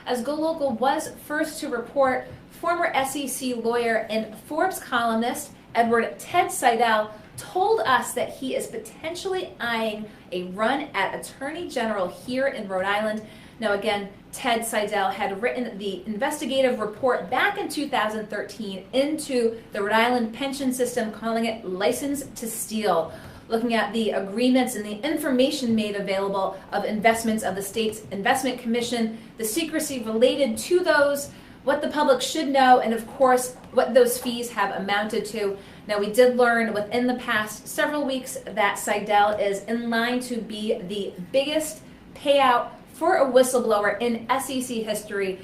As Go Local was first to report, former SEC lawyer and Forbes columnist Edward Ted Seidel told us that he is potentially eyeing a run at Attorney General here in Rhode Island. Now again, Ted Seidel had written the investigative report back in 2013 into the Rhode Island pension system, calling it License to Steal, looking at the agreements and the information made available of investments of the state's investment commission, the secrecy related to those, what the public should know, and of course, what those fees have amounted to. Now, we did learn within the past several weeks that Seidel is in line to be the biggest payout for a whistleblower in SEC history.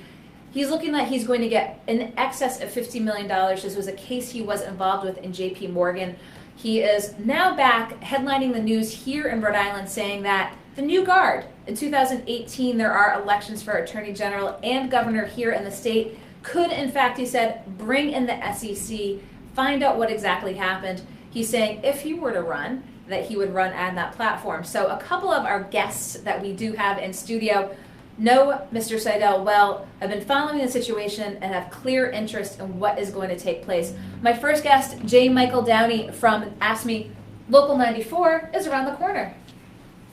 He's looking like he's going to get in excess of $50 million. This was a case he was involved with in JP Morgan. He is now back headlining the news here in Rhode Island, saying that the new guard, in 2018 there are elections for Attorney General and Governor here in the state, could in fact, he said, bring in the SEC, find out what exactly happened. He's saying if he were to run, that he would run on that platform. So a couple of our guests that we do have in studio know Mr. Seidel well, have been following the situation, and have clear interest in what is going to take place. My first guest, J. Michael Downey from AFSCME Local 94, is around the corner.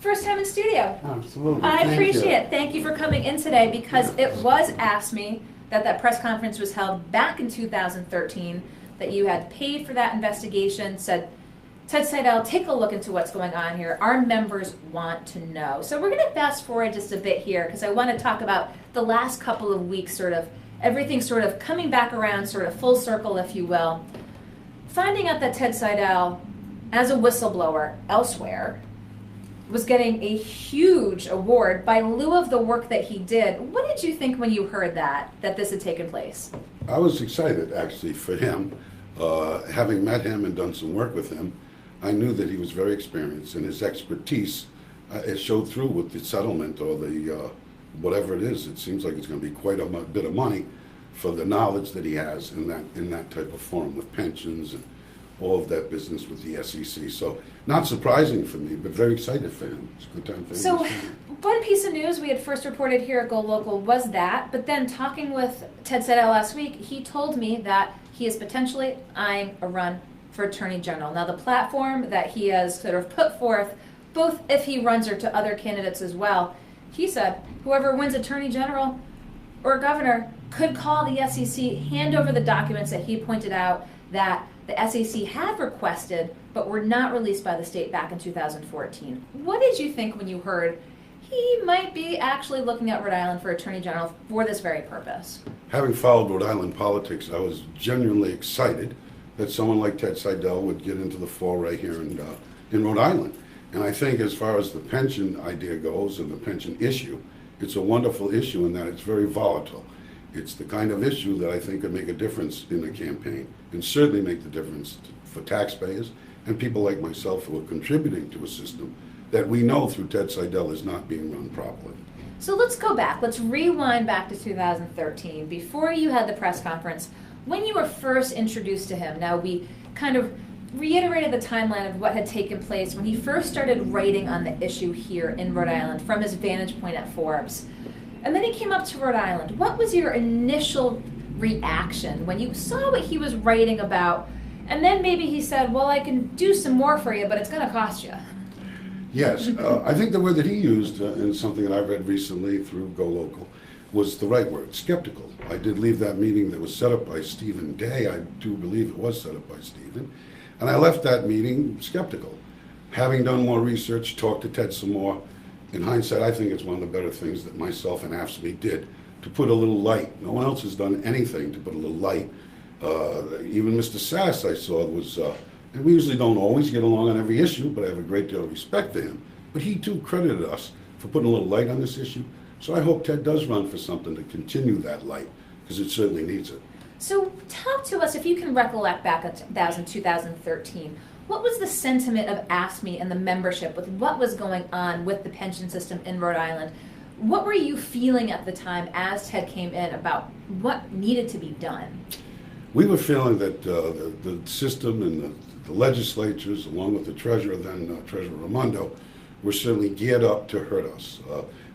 First time in studio. Absolutely. I appreciate it. Thank you for coming in today, because it was AFSCME that press conference was held back in 2013, that you had paid for that investigation, said, Ted Seidel, take a look into what's going on here. Our members want to know. So we're going to fast forward just a bit here, because I want to talk about the last couple of weeks, sort of everything sort of coming back around, sort of full circle, if you will. Finding out that Ted Seidel, as a whistleblower elsewhere, was getting a huge award by lieu of the work that he did. What did you think when you heard that this had taken place? I was excited, actually, for him. Having met him and done some work with him, I knew that he was very experienced, and his expertise, it showed through with the settlement, or the whatever it is. It seems like it's going to be quite a bit of money for the knowledge that he has in that type of forum with pensions and all of that business with the SEC. So not surprising for me, but very excited for him. It's a good time for him. So one piece of news we had first reported here at Go Local was that, but then talking with Ted Seidel last week, he told me that he is potentially eyeing a run for Attorney General. Now, the platform that he has sort of put forth, both if he runs or to other candidates as well, he said whoever wins Attorney General or Governor could call the SEC, hand over the documents that he pointed out that the SEC had requested but were not released by the state back in 2014. What did you think when you heard he might be actually looking at Rhode Island for Attorney General for this very purpose? Having followed Rhode Island politics, I was genuinely excited that someone like Ted Seidel would get into the foray here in Rhode Island. And I think as far as the pension idea goes and the pension issue, it's a wonderful issue in that it's very volatile. It's the kind of issue that I think could make a difference in the campaign, and certainly make the difference for taxpayers and people like myself who are contributing to a system that we know through Ted Seidel is not being run properly. So let's go back. Let's rewind back to 2013, before you had the press conference, when you were first introduced to him. Now, we kind of reiterated the timeline of what had taken place when he first started writing on the issue here in Rhode Island from his vantage point at Forbes. And then he came up to Rhode Island. What was your initial reaction when you saw what he was writing about? And then maybe he said, well, I can do some more for you, but it's going to cost you. Yes, I think the word that he used in something that I read recently through Go Local was the right word, skeptical. I did leave that meeting that was set up by Stephen Day. I do believe it was set up by Stephen. And I left that meeting skeptical. Having done more research, talked to Ted some more, in hindsight, I think it's one of the better things that myself and AFSCME did to put a little light. No one else has done anything to put a little light. Even Mr. Sass, I saw, was, and we usually don't always get along on every issue, but I have a great deal of respect for him. But he too credited us for putting a little light on this issue. So I hope Ted does run for something to continue that light, because it certainly needs it. So talk to us, if you can recollect back at 2013, what was the sentiment of AFSCME and the membership with what was going on with the pension system in Rhode Island? What were you feeling at the time as Ted came in about what needed to be done? We were feeling that the system and the legislatures, along with the treasurer then, Treasurer Raimondo, were certainly geared up to hurt us.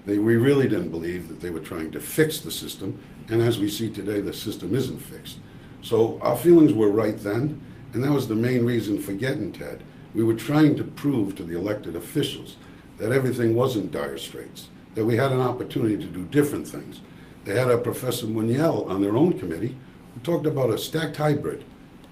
We really didn't believe that they were trying to fix the system, and as we see today, the system isn't fixed. So our feelings were right then, and that was the main reason for getting Ted. We were trying to prove to the elected officials that everything wasn't dire straits, that we had an opportunity to do different things. They had a Professor Muniel on their own committee who talked about a stacked hybrid.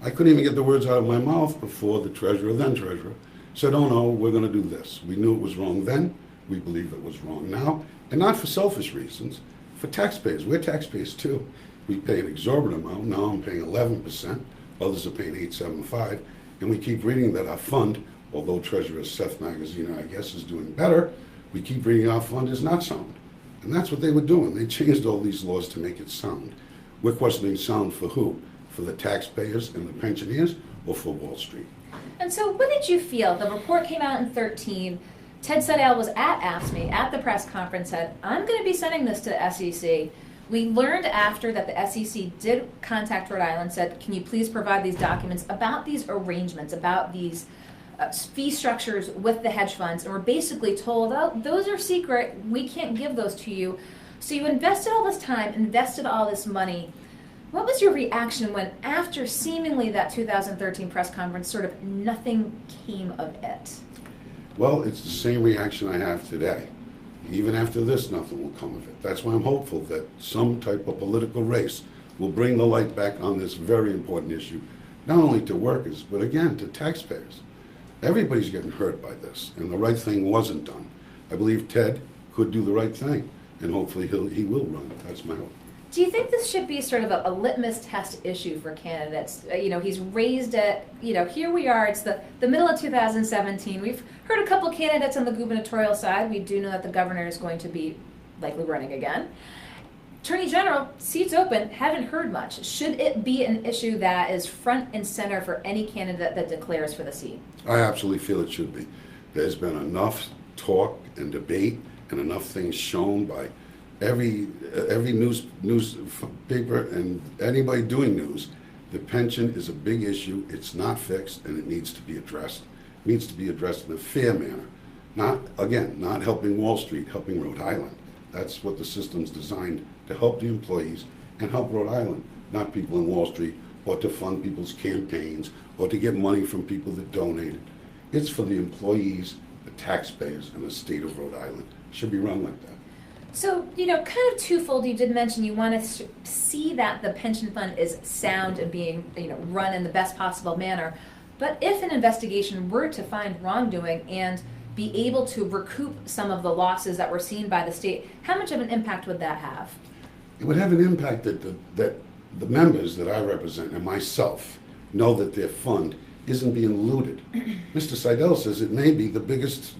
I couldn't even get the words out of my mouth before the treasurer, then treasurer, said, oh no, we're going to do this. We knew it was wrong then, we believe it was wrong now, and not for selfish reasons, for taxpayers. We're taxpayers too. We pay an exorbitant amount. Now I'm paying 11%, others are paying 8.75, and we keep reading that our fund, although Treasurer Seth Magazine, I guess, is doing better, we keep reading our fund is not sound. And that's what they were doing. They changed all these laws to make it sound. We're questioning sound for who? For the taxpayers and the pensioners, or for Wall Street? And so what did you feel? The report came out in 2013. Ted Seidel was at AFSCME at the press conference, said, I'm going to be sending this to the SEC. We learned after that the SEC did contact Rhode Island, said, can you please provide these documents about these arrangements, about these fee structures with the hedge funds, and we're basically told, oh, those are secret, we can't give those to you. So you invested all this time, invested all this money. What was your reaction when, after seemingly that 2013 press conference, sort of nothing came of it? Well, it's the same reaction I have today. Even after this, nothing will come of it. That's why I'm hopeful that some type of political race will bring the light back on this very important issue, not only to workers, but again, to taxpayers. Everybody's getting hurt by this, and the right thing wasn't done. I believe Ted could do the right thing, and hopefully he will run. That's my hope. Do you think this should be sort of a litmus test issue for candidates? He's raised it, here we are, it's the middle of 2017. We've heard a couple candidates on the gubernatorial side. We do know that the governor is going to be likely running again. Attorney General, seats open, haven't heard much. Should it be an issue that is front and center for any candidate that declares for the seat? I absolutely feel it should be. There's been enough talk and debate and enough things shown by every newspaper and anybody doing news. The pension is a big issue. It's not fixed, and it needs to be addressed. It needs to be addressed in a fair manner. Not helping Wall Street, helping Rhode Island. That's what the system's designed, to help the employees and help Rhode Island, not people in Wall Street, or to fund people's campaigns, or to get money from people that donated. It's for the employees, the taxpayers, and the state of Rhode Island. It should be run like that. So, kind of twofold, you did mention you want to see that the pension fund is sound and being, run in the best possible manner. But if an investigation were to find wrongdoing and be able to recoup some of the losses that were seen by the state, how much of an impact would that have? It would have an impact that the members that I represent and myself know that their fund isn't being looted. Mr. Seidel says it may be the biggest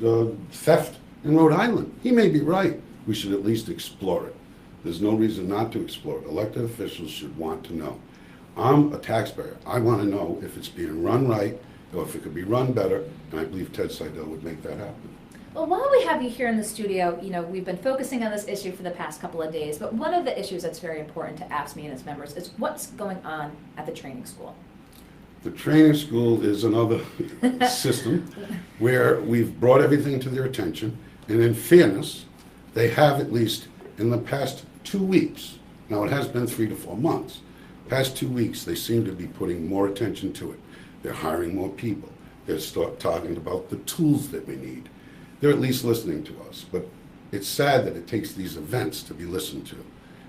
theft in Rhode Island. He may be right. We should at least explore it. There's no reason not to explore it. Elected officials should want to know. I'm a taxpayer. I want to know if it's being run right or if it could be run better, and I believe Ted Seidel would make that happen. Well, while we have you here in the studio, we've been focusing on this issue for the past couple of days, but one of the issues that's very important to AFSCME and its members is what's going on at the training school. The training school is another system where we've brought everything to their attention, and in fairness, they have at least in the past 2 weeks, now it has been 3 to 4 months, past 2 weeks they seem to be putting more attention to it. They're hiring more people. They're talking about the tools that we need. They're at least listening to us, but it's sad that it takes these events to be listened to.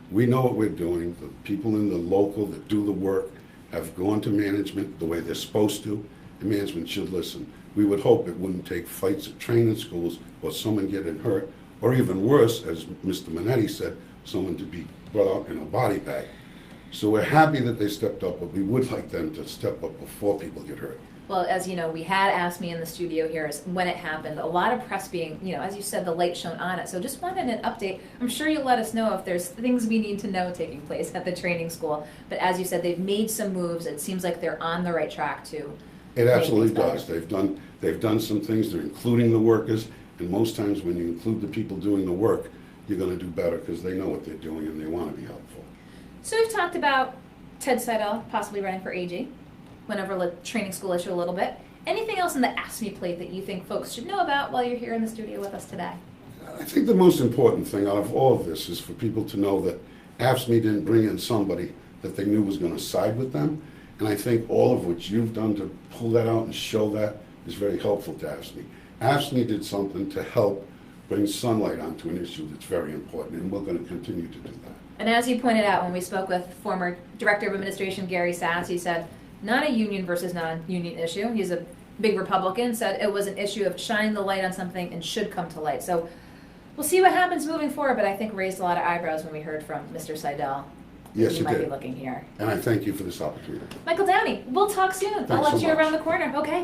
We know what we're doing. The people in the local that do the work have gone to management the way they're supposed to, and management should listen. We would hope it wouldn't take fights at training schools or someone getting hurt, or even worse, as Mr. Minetti said, someone to be brought out in a body bag. So we're happy that they stepped up, but we would like them to step up before people get hurt. Well, as you know, we had AFSCME in the studio here when it happened. A lot of press being, as you said, the light shone on it. So just wanted an update. I'm sure you'll let us know if there's things we need to know taking place at the training school. But as you said, they've made some moves. It seems like they're on the right track too. It absolutely does. They've done some things. They're including the workers. And most times when you include the people doing the work, you're going to do better because they know what they're doing and they want to be helpful. So we've talked about Ted Seidel possibly running for AG. Went over the training school issue a little bit. Anything else in the AFSCME plate that you think folks should know about while you're here in the studio with us today? I think the most important thing out of all of this is for people to know that AFSCME didn't bring in somebody that they knew was going to side with them. And I think all of what you've done to pull that out and show that is very helpful to AFSCME. AFSCME did something to help bring sunlight onto an issue that's very important, and we're going to continue to do that. And as you pointed out, when we spoke with former Director of Administration Gary Sass, he said, not a union versus non-union issue. He's a big Republican, said it was an issue of shining the light on something and should come to light. So we'll see what happens moving forward, but I think raised a lot of eyebrows when we heard from Mr. Seidel. Yes, you it might did. be looking here. And I thank you for this opportunity. Michael Downey, we'll talk soon. I'll Thanks let so you much. around the corner, okay?